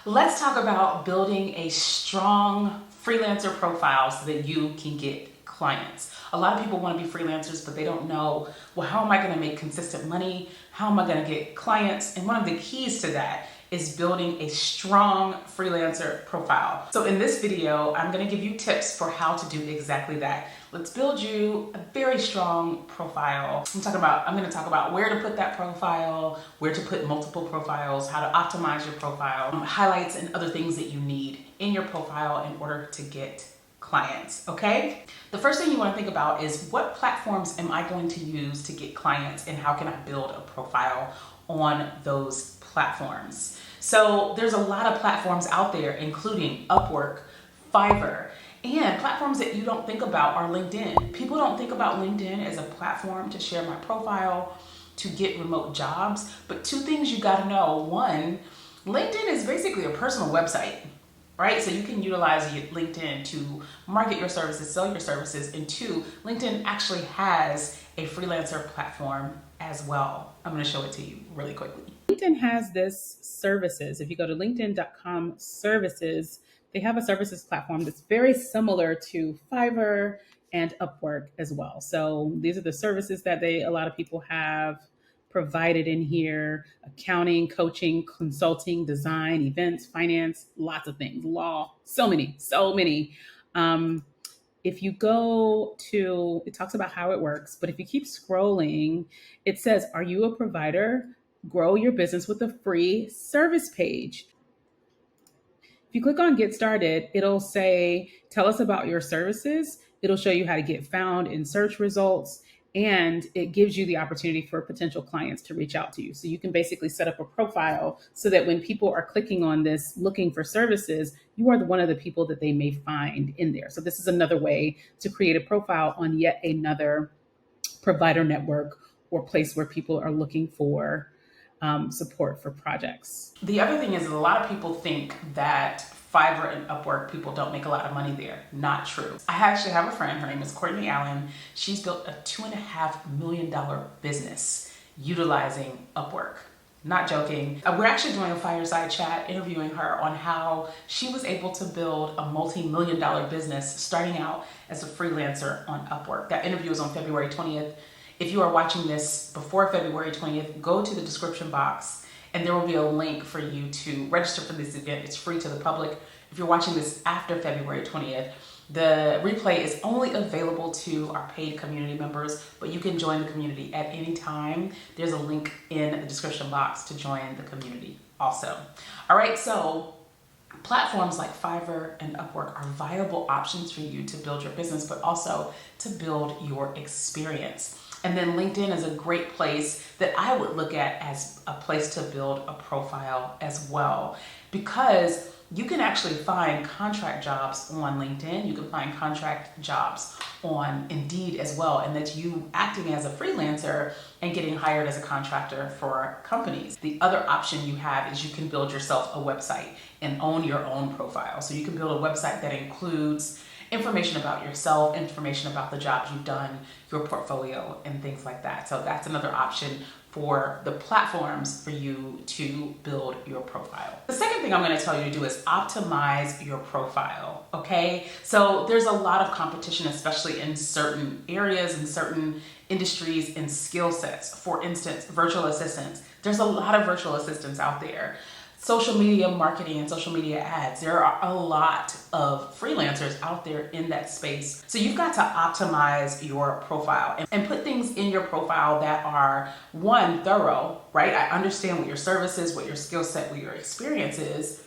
Let's talk about building a strong freelancer profile so that you can get clients. A lot of people want to be freelancers, but they don't know, well, how am I going to make consistent money? How am I going to get clients? And one of the keys to that is building a strong freelancer profile. So in this video, I'm going to give you tips for how to do exactly that. Let's build you a very strong profile. I'm going to talk about where to put that profile, where to put multiple profiles, how to optimize your profile, highlights and other things that you need in your profile in order to get clients, okay? The first thing you want to think about is, what platforms am I going to use to get clients, and how can I build a profile on those platforms? So there's a lot of platforms out there, including Upwork, Fiverr, and platforms that you don't think about are LinkedIn. People don't think about LinkedIn as a platform to share my profile, to get remote jobs. But two things you got to know. One, LinkedIn is basically a personal website, right? So you can utilize LinkedIn to market your services, sell your services. And two, LinkedIn actually has a freelancer platform as well. I'm going to show it to you really quickly. LinkedIn has this services. If you go to linkedin.com services, they have a services platform that's very similar to Fiverr and Upwork as well. So these are the services that a lot of people have provided in here: accounting, coaching, consulting, design, events, finance, lots of things, law, so many. If you go to, it talks about how it works, but if you keep scrolling, it says, are you a provider? Grow your business with a free service page. If you click on Get Started, it'll say, tell us about your services. It'll show you how to get found in search results, and it gives you the opportunity for potential clients to reach out to you. So you can basically set up a profile so that when people are clicking on this looking for services, you are one of the people that they may find in there. So this is another way to create a profile on yet another provider network or place where people are looking for support for projects. The other thing is, a lot of people think that Fiverr and Upwork, people don't make a lot of money there. Not true. I actually have a friend, her name is Courtney Allen. She's built a $2.5 million business utilizing Upwork. Not joking. We're actually doing a fireside chat interviewing her on how she was able to build a multi-million-dollar business starting out as a freelancer on Upwork. That interview is on February 20th. If you are watching this before February 20th, go to the description box and there will be a link for you to register for this event. It's free to the public. If you're watching this after February 20th, the replay is only available to our paid community members, but you can join the community at any time. There's a link in the description box to join the community also. All right, so platforms like Fiverr and Upwork are viable options for you to build your business, but also to build your experience. And then LinkedIn is a great place that I would look at as a place to build a profile as well, because you can actually find contract jobs on LinkedIn. You can find contract jobs on Indeed as well. And that's you acting as a freelancer and getting hired as a contractor for companies. The other option you have is you can build yourself a website and own your own profile. So you can build a website that includes information about yourself, information about the jobs you've done, your portfolio, and things like that. So that's another option for the platforms for you to build your profile. The second thing I'm going to tell you to do is optimize your profile, okay? So there's a lot of competition, especially in certain areas and certain industries and skill sets. For instance, virtual assistants. There's a lot of virtual assistants out there. Social media marketing and social media ads. There are a lot of freelancers out there in that space. So you've got to optimize your profile and put things in your profile that are, one, thorough, right? I understand what your service is, what your skill set, what your experience is,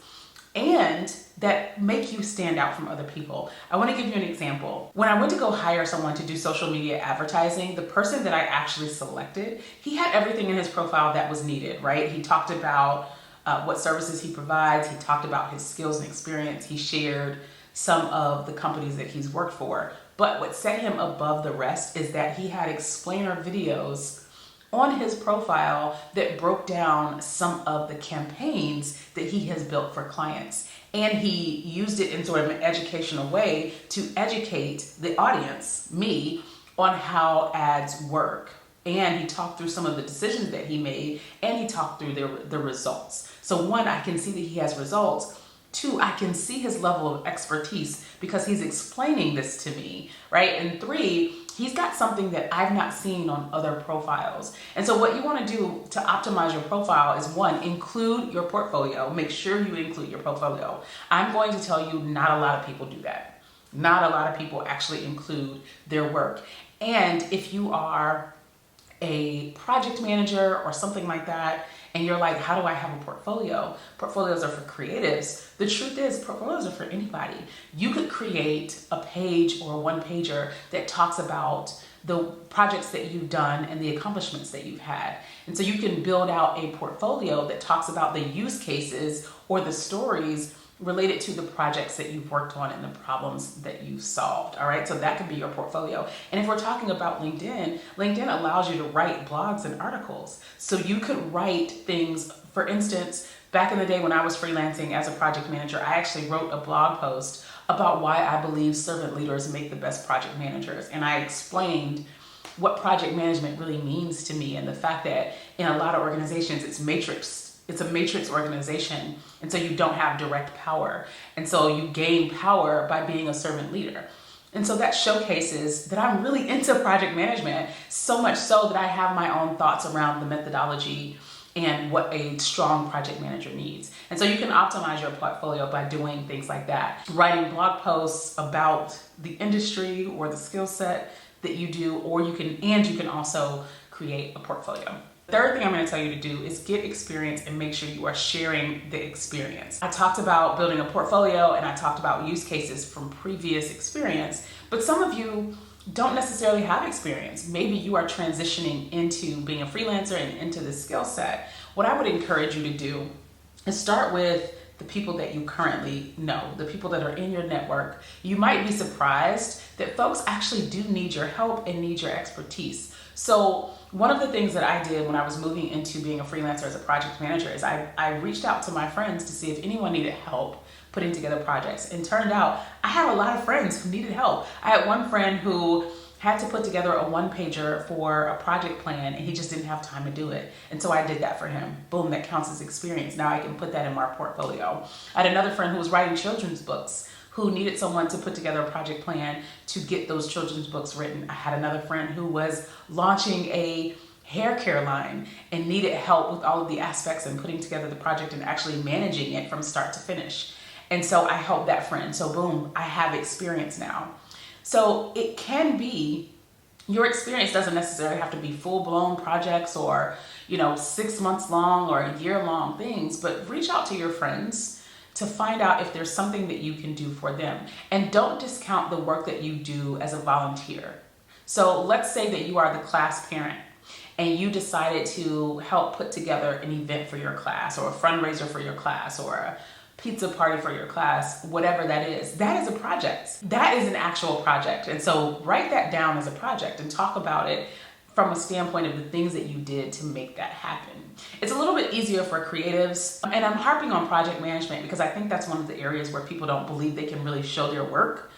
and that make you stand out from other people. I want to give you an example. When I went to go hire someone to do social media advertising, the person that I actually selected, he had everything in his profile that was needed, right? He talked about what services he provides. He talked about his skills and experience. He shared some of the companies that he's worked for. But what set him above the rest is that he had explainer videos on his profile that broke down some of the campaigns that he has built for clients. And he used it in sort of an educational way to educate the audience, me, on how ads work. And he talked through some of the decisions that he made, and he talked through the results. So one, I can see that he has results. Two, I can see his level of expertise because he's explaining this to me, right? And three, he's got something that I've not seen on other profiles. And so what you want to do to optimize your profile is one, include your portfolio. Make sure you include your portfolio. I'm going to tell you, not a lot of people do that. Not a lot of people actually include their work. And if you are a project manager or something like that, and you're like, how do I have a portfolio? Portfolios are for creatives. The truth is, portfolios are for anybody. You could create a page or a one-pager that talks about the projects that you've done and the accomplishments that you've had. And so you can build out a portfolio that talks about the use cases or the stories related to the projects that you've worked on and the problems that you've solved. All right, so that could be your portfolio. And if we're talking about LinkedIn, LinkedIn allows you to write blogs and articles. So you could write things, for instance, back in the day when I was freelancing as a project manager, I actually wrote a blog post about why I believe servant leaders make the best project managers. And I explained what project management really means to me and the fact that in a lot of organizations, it's a matrix organization, and so you don't have direct power. And so you gain power by being a servant leader. And so that showcases that I'm really into project management, so much so that I have my own thoughts around the methodology and what a strong project manager needs. And so you can optimize your portfolio by doing things like that. Writing blog posts about the industry or the skill set that you do, or you can also create a portfolio. Third thing I'm going to tell you to do is get experience and make sure you are sharing the experience. I talked about building a portfolio and I talked about use cases from previous experience, but some of you don't necessarily have experience. Maybe you are transitioning into being a freelancer and into this skill set. What I would encourage you to do is start with the people that you currently know, the people that are in your network. You might be surprised that folks actually do need your help and need your expertise. So one of the things that I did when I was moving into being a freelancer as a project manager is I reached out to my friends to see if anyone needed help putting together projects. And turned out I had a lot of friends who needed help. I had one friend who had to put together a one-pager for a project plan and he just didn't have time to do it. And so I did that for him. Boom, that counts as experience. Now I can put that in my portfolio. I had another friend who was writing children's books who needed someone to put together a project plan to get those children's books written. I had another friend who was launching a hair care line and needed help with all of the aspects and putting together the project and actually managing it from start to finish. And so I helped that friend. So boom, I have experience now. So it can be, your experience doesn't necessarily have to be full-blown projects or 6 months long or a year long things, but reach out to your friends to find out if there's something that you can do for them. And don't discount the work that you do as a volunteer. So let's say that you are the class parent and you decided to help put together an event for your class or a fundraiser for your class or a pizza party for your class, whatever that is a project. That is an actual project. And so write that down as a project and talk about it from a standpoint of the things that you did to make that happen. It's a little bit easier for creatives, and I'm harping on project management because I think that's one of the areas where people don't believe they can really show their work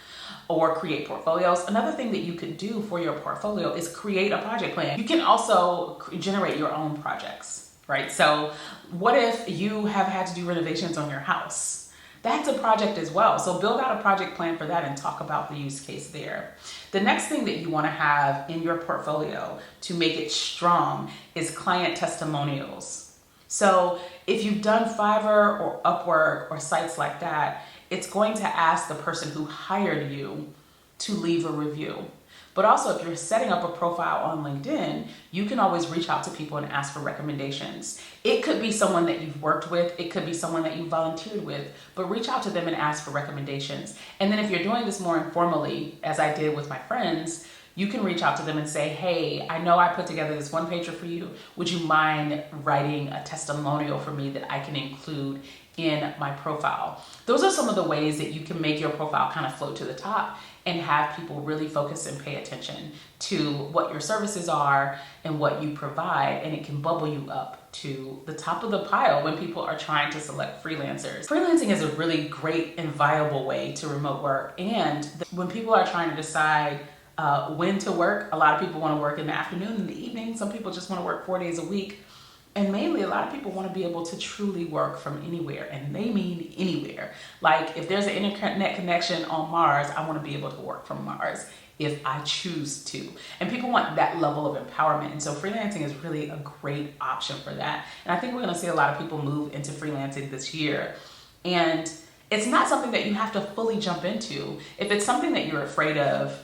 or create portfolios. Another thing that you could do for your portfolio is create a project plan. You can also generate your own projects, right? So what if you have had to do renovations on your house? That's a project as well. So build out a project plan for that and talk about the use case there. The next thing that you want to have in your portfolio to make it strong is client testimonials. So if you've done Fiverr or Upwork or sites like that, it's going to ask the person who hired you to leave a review. But also if you're setting up a profile on LinkedIn, you can always reach out to people and ask for recommendations. It could be someone that you've worked with, it could be someone that you volunteered with, but reach out to them and ask for recommendations. And then if you're doing this more informally, as I did with my friends, you can reach out to them and say, hey, I know I put together this one pager for you. Would you mind writing a testimonial for me that I can include in my profile? Those are some of the ways that you can make your profile kind of float to the top and have people really focus and pay attention to what your services are and what you provide, and it can bubble you up to the top of the pile when people are trying to select freelancers. Freelancing is a really great and viable way to remote work, and when people are trying to decide when to work, a lot of people want to work in the afternoon and the evening. Some people just want to work 4 days a week. And mainly, a lot of people want to be able to truly work from anywhere, and they mean anywhere. Like if there's an internet connection on Mars, I want to be able to work from Mars if I choose to. And people want that level of empowerment. And so freelancing is really a great option for that. And I think we're going to see a lot of people move into freelancing this year. And it's not something that you have to fully jump into. If it's something that you're afraid of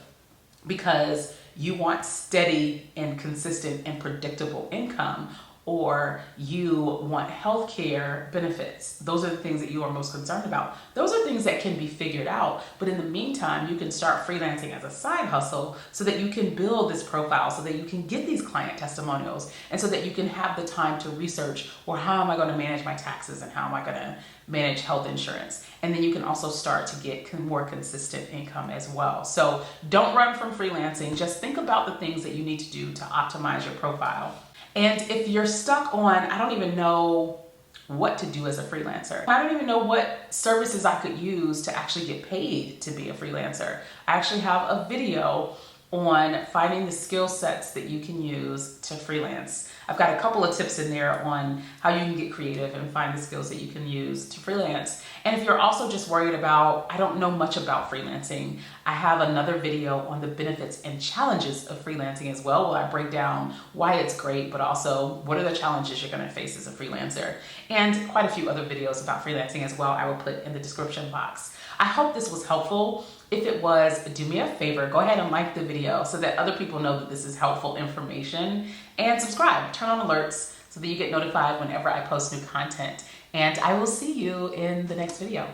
because you want steady and consistent and predictable income, or you want healthcare benefits, those are the things that you are most concerned about. Those are things that can be figured out. But in the meantime, you can start freelancing as a side hustle so that you can build this profile, so that you can get these client testimonials, and so that you can have the time to research, or how am I going to manage my taxes, and how am I going to manage health insurance? And then you can also start to get more consistent income as well. So don't run from freelancing. Just think about the things that you need to do to optimize your profile. And if you're stuck on, I don't even know what to do as a freelancer, I don't even know what services I could use to actually get paid to be a freelancer, I actually have a video on finding the skill sets that you can use to freelance. I've got a couple of tips in there on how you can get creative and find the skills that you can use to freelance. And if you're also just worried about, I don't know much about freelancing, I have another video on the benefits and challenges of freelancing as well, where I break down why it's great, but also what are the challenges you're going to face as a freelancer. And quite a few other videos about freelancing as well I will put in the description box. I hope this was helpful. If it was, do me a favor, go ahead and like the video so that other people know that this is helpful information, and subscribe, turn on alerts so that you get notified whenever I post new content. And I will see you in the next video.